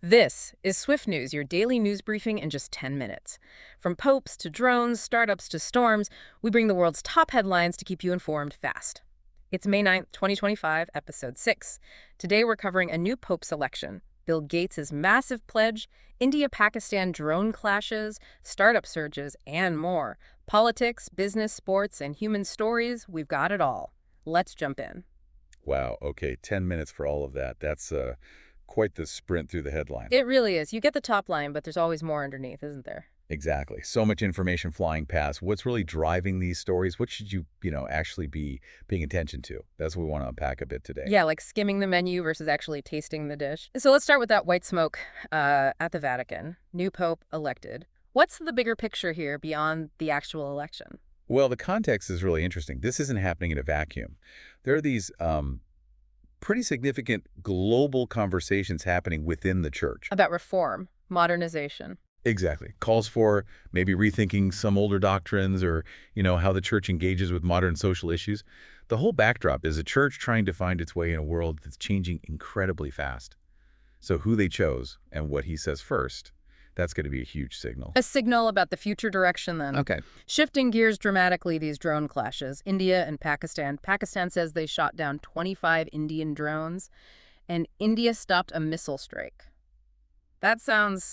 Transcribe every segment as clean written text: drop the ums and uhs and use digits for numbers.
This is Swift News, your daily news briefing in just 10 minutes. From popes to drones, startups to storms, we bring the world's top headlines to keep you informed fast. It's May 9th, 2025, episode 6. Today we're covering a new pope selection, Bill Gates' massive pledge, India-Pakistan drone clashes, startup surges, and more. Politics, business, sports, and human stories, we've got it all. Let's jump in. Wow, okay, 10 minutes for all of that. That's quite the sprint through the headline. It really is. You get the top line, but there's always more underneath, isn't there? Exactly. So much information flying past. What's really driving these stories? What should you, actually be paying attention to? That's what we want to unpack a bit today. Yeah, like skimming the menu versus actually tasting the dish. So let's start with that white smoke at the Vatican. New pope elected. What's the bigger picture here beyond the actual election? Well, the context is really interesting. This isn't happening in a vacuum. There are these pretty significant global conversations happening within the church. About reform, modernization. Exactly. Calls for maybe rethinking some older doctrines or, how the church engages with modern social issues. The whole backdrop is a church trying to find its way in a world that's changing incredibly fast. So who they chose and what he says first, that's going to be a huge signal. A signal about the future direction, then. Okay. Shifting gears dramatically, these drone clashes. India and Pakistan. Pakistan says they shot down 25 Indian drones, and India stopped a missile strike. That sounds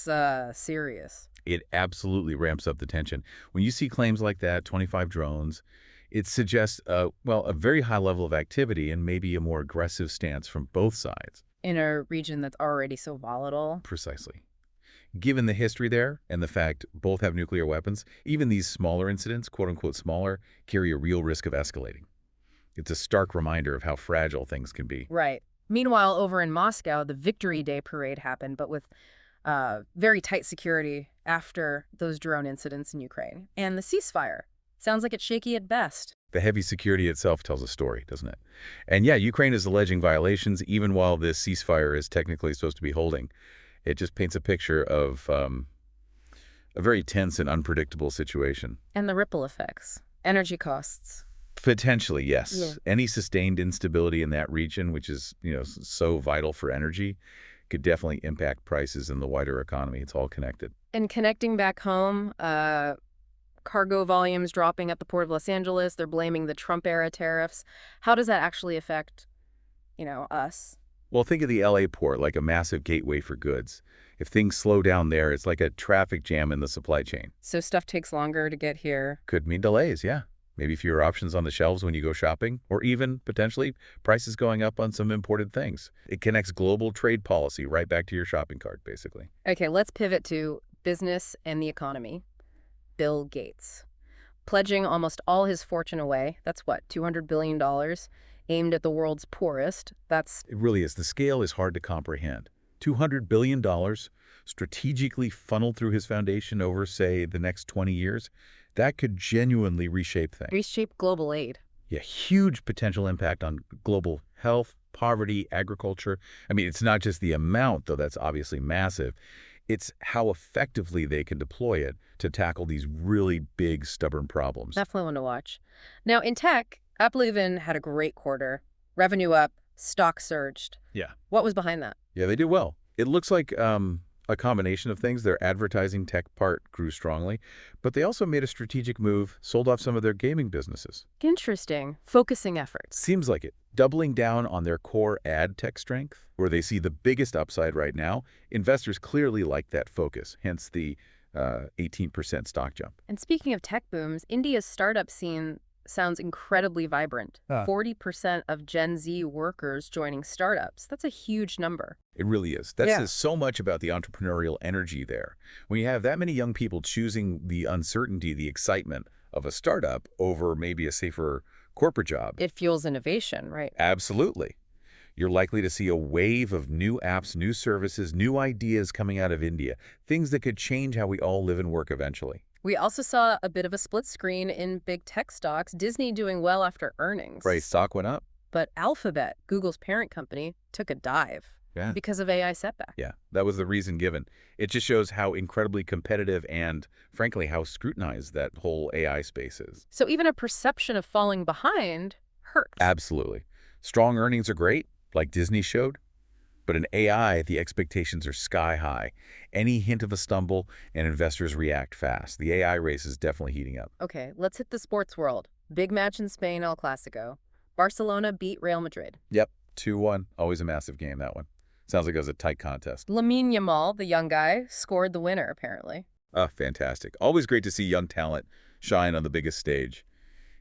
serious. It absolutely ramps up the tension. When you see claims like that, 25 drones, it suggests, a very high level of activity and maybe a more aggressive stance from both sides. In a region that's already so volatile. Precisely. Given the history there and the fact both have nuclear weapons, even these smaller incidents, quote-unquote smaller, carry a real risk of escalating. It's a stark reminder of how fragile things can be. Right. Meanwhile, over in Moscow, the Victory Day parade happened, but with very tight security after those drone incidents in Ukraine. And the ceasefire sounds like it's shaky at best. The heavy security itself tells a story, doesn't it? And yeah, Ukraine is alleging violations even while this ceasefire is technically supposed to be holding. It just paints a picture of a very tense and unpredictable situation. And the ripple effects. Energy costs. Potentially, yes. Yeah. Any sustained instability in that region, which is, so vital for energy, could definitely impact prices in the wider economy. It's all connected. And connecting back home, cargo volumes dropping at the Port of Los Angeles. They're blaming the Trump-era tariffs. How does that actually affect, us? Well, think of the LA port like a massive gateway for goods. If things slow down there, it's like a traffic jam in the supply chain. So stuff takes longer to get here. Could mean delays, yeah. Maybe fewer options on the shelves when you go shopping, or even, potentially, prices going up on some imported things. It connects global trade policy right back to your shopping cart, basically. Okay, let's pivot to business and the economy. Bill Gates. Pledging almost all his fortune away. That's what, $200 billion? Aimed at the world's poorest. It really is. The scale is hard to comprehend. $200 billion strategically funneled through his foundation over, say, the next 20 years. That could genuinely reshape things. Reshape global aid. Yeah, huge potential impact on global health, poverty, agriculture. I mean, it's not just the amount, though that's obviously massive. It's how effectively they can deploy it to tackle these really big, stubborn problems. Definitely one to watch. Now, in tech, Apple even had a great quarter. Revenue up, stock surged. Yeah. What was behind that? Yeah, they did well. It looks like a combination of things. Their advertising tech part grew strongly, but they also made a strategic move, sold off some of their gaming businesses. Interesting. Focusing efforts. Seems like it. Doubling down on their core ad tech strength, where they see the biggest upside right now. Investors clearly like that focus, hence the 18% stock jump. And speaking of tech booms, India's startup scene sounds incredibly vibrant. 40% of Gen Z workers joining startups. That's a huge number. It really is. That says so much about the entrepreneurial energy there. When you have that many young people choosing the uncertainty, the excitement of a startup over maybe a safer corporate job. It fuels innovation, right? Absolutely. You're likely to see a wave of new apps, new services, new ideas coming out of India, things that could change how we all live and work eventually. We also saw a bit of a split screen in big tech stocks, Disney doing well after earnings. Right, stock went up. But Alphabet, Google's parent company, took a dive because of AI setback. Yeah, that was the reason given. It just shows how incredibly competitive and, frankly, how scrutinized that whole AI space is. So even a perception of falling behind hurts. Absolutely. Strong earnings are great, like Disney showed. But in AI, the expectations are sky high. Any hint of a stumble, and investors react fast. The AI race is definitely heating up. Okay, let's hit the sports world. Big match in Spain, El Clasico. Barcelona beat Real Madrid. Yep, 2-1. Always a massive game, that one. Sounds like it was a tight contest. Lamine Yamal, the young guy, scored the winner, apparently. Ah, fantastic. Always great to see young talent shine on the biggest stage.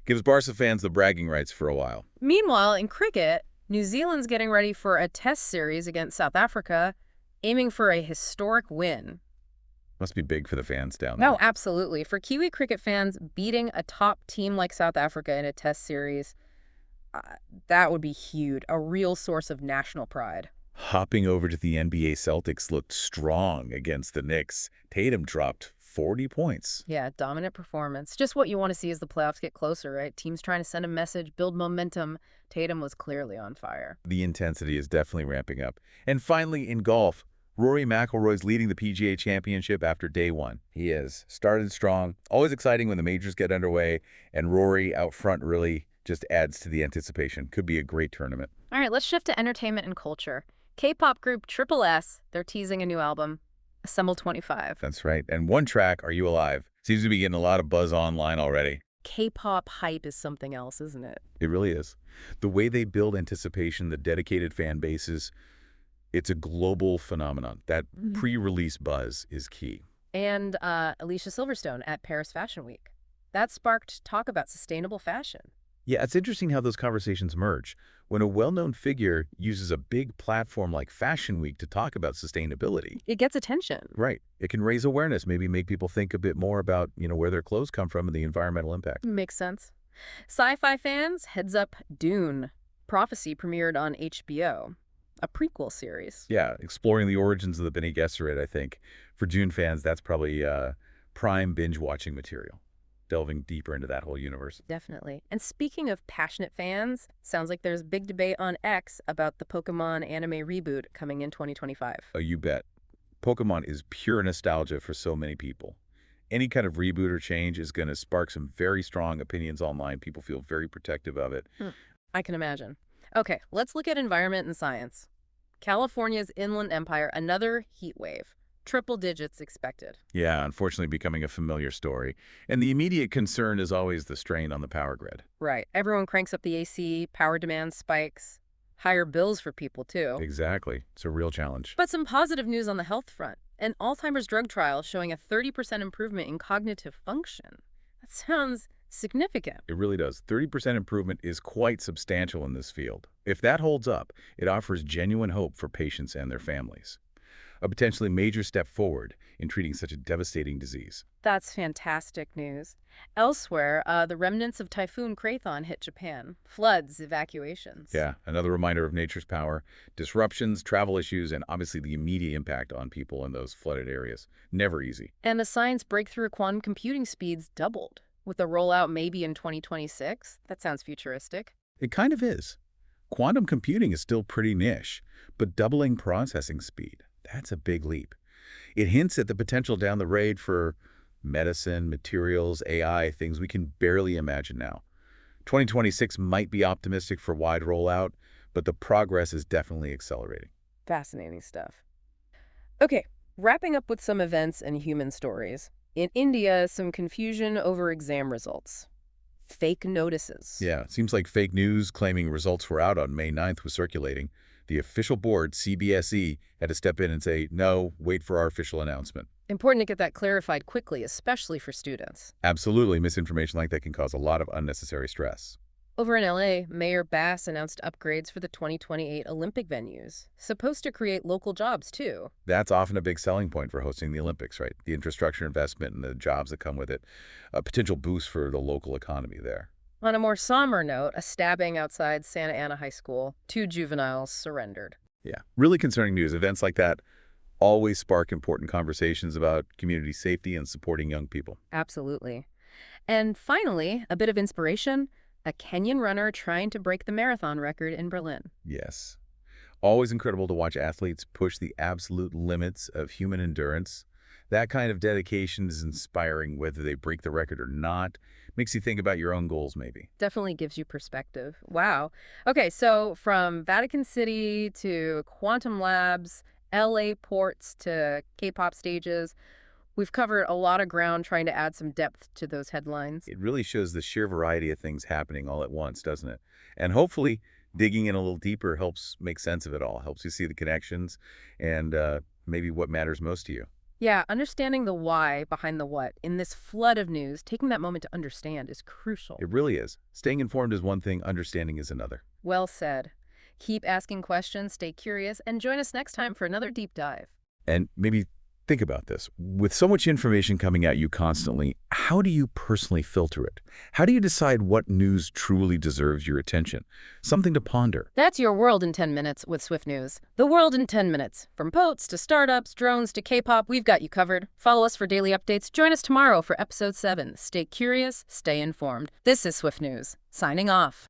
Gives Barca fans the bragging rights for a while. Meanwhile, in cricket, New Zealand's getting ready for a test series against South Africa, aiming for a historic win. Must be big for the fans down there. No, absolutely. For Kiwi cricket fans, beating a top team like South Africa in a test series, that would be huge, a real source of national pride. Hopping over to the NBA, Celtics looked strong against the Knicks. Tatum dropped 40 points. Yeah, dominant performance. Just what you want to see as the playoffs get closer, right? Teams trying to send a message, build momentum. Tatum was clearly on fire. The intensity is definitely ramping up. And finally, in golf, Rory McIlroy's leading the PGA Championship after day one. He is. Started strong. Always exciting when the majors get underway, and Rory out front really just adds to the anticipation. Could be a great tournament. All right, let's shift to entertainment and culture. K-pop group Triple S, they're teasing a new album, Assemble 25. That's right. And one track, Are You Alive? Seems to be getting a lot of buzz online already. K-pop hype is something else, isn't it? It really is. The way they build anticipation, the dedicated fan bases, it's a global phenomenon. That pre-release buzz is key. And Alicia Silverstone at Paris Fashion Week. That sparked talk about sustainable fashion. Yeah, it's interesting how those conversations merge. When a well-known figure uses a big platform like Fashion Week to talk about sustainability. It gets attention. Right. It can raise awareness, maybe make people think a bit more about, where their clothes come from and the environmental impact. Makes sense. Sci-fi fans, heads up, Dune. Prophecy premiered on HBO. A prequel series. Yeah, exploring the origins of the Bene Gesserit, I think. For Dune fans, that's probably prime binge-watching material. Delving deeper into that whole universe. Definitely. And speaking of passionate fans, sounds like there's big debate on X about the Pokemon anime reboot coming in 2025. Oh, you bet. Pokemon is pure nostalgia for so many people. Any kind of reboot or change is going to spark some very strong opinions online. People feel very protective of it. I can imagine. Okay, let's look at environment and science. California's Inland Empire, another heat wave. Triple digits expected. Yeah, unfortunately becoming a familiar story. And the immediate concern is always the strain on the power grid. Right. Everyone cranks up the AC, power demand spikes, higher bills for people, too. Exactly. It's a real challenge. But some positive news on the health front. An Alzheimer's drug trial showing a 30% improvement in cognitive function. That sounds significant. It really does. 30% improvement is quite substantial in this field. If that holds up, it offers genuine hope for patients and their families. A potentially major step forward in treating such a devastating disease. That's fantastic news. Elsewhere, the remnants of Typhoon Krathon hit Japan. Floods, evacuations. Yeah, another reminder of nature's power, disruptions, travel issues, and obviously the immediate impact on people in those flooded areas. Never easy. And the science breakthrough quantum computing speeds doubled, with a rollout maybe in 2026. That sounds futuristic. It kind of is. Quantum computing is still pretty niche, but doubling processing speed, that's a big leap. It hints at the potential down the road for medicine, materials, AI, things we can barely imagine now. 2026 might be optimistic for wide rollout, but the progress is definitely accelerating. Fascinating stuff. Okay, wrapping up with some events and human stories. In India, some confusion over exam results. Fake notices. Yeah, it seems like fake news claiming results were out on May 9th was circulating. The official board, CBSE, had to step in and say, no, wait for our official announcement. Important to get that clarified quickly, especially for students. Absolutely, misinformation like that can cause a lot of unnecessary stress. Over in LA, Mayor Bass announced upgrades for the 2028 Olympic venues, supposed to create local jobs, too. That's often a big selling point for hosting the Olympics, right? The infrastructure investment and the jobs that come with it, a potential boost for the local economy there. On a more somber note, a stabbing outside Santa Ana High School. 2 juveniles surrendered. Yeah, really concerning news. Events like that always spark important conversations about community safety and supporting young people. Absolutely. And finally, a bit of inspiration. A Kenyan runner trying to break the marathon record in Berlin. Yes. Always incredible to watch athletes push the absolute limits of human endurance. That kind of dedication is inspiring, whether they break the record or not. Makes you think about your own goals, maybe. Definitely gives you perspective. Wow. Okay, so from Vatican City to quantum labs, LA ports to K-pop stages, we've covered a lot of ground trying to add some depth to those headlines. It really shows the sheer variety of things happening all at once, doesn't it? And hopefully, digging in a little deeper helps make sense of it all, helps you see the connections and maybe what matters most to you. Yeah, understanding the why behind the what in this flood of news, taking that moment to understand is crucial. It really is. Staying informed is one thing, understanding is another. Well said. Keep asking questions, stay curious, and join us next time for another deep dive. And maybe think about this. With so much information coming at you constantly, how do you personally filter it? How do you decide what news truly deserves your attention? Something to ponder. That's your world in 10 minutes with Swift News. The world in 10 minutes. From boats to startups, drones to K-pop, we've got you covered. Follow us for daily updates. Join us tomorrow for episode 7. Stay curious, stay informed. This is Swift News, signing off.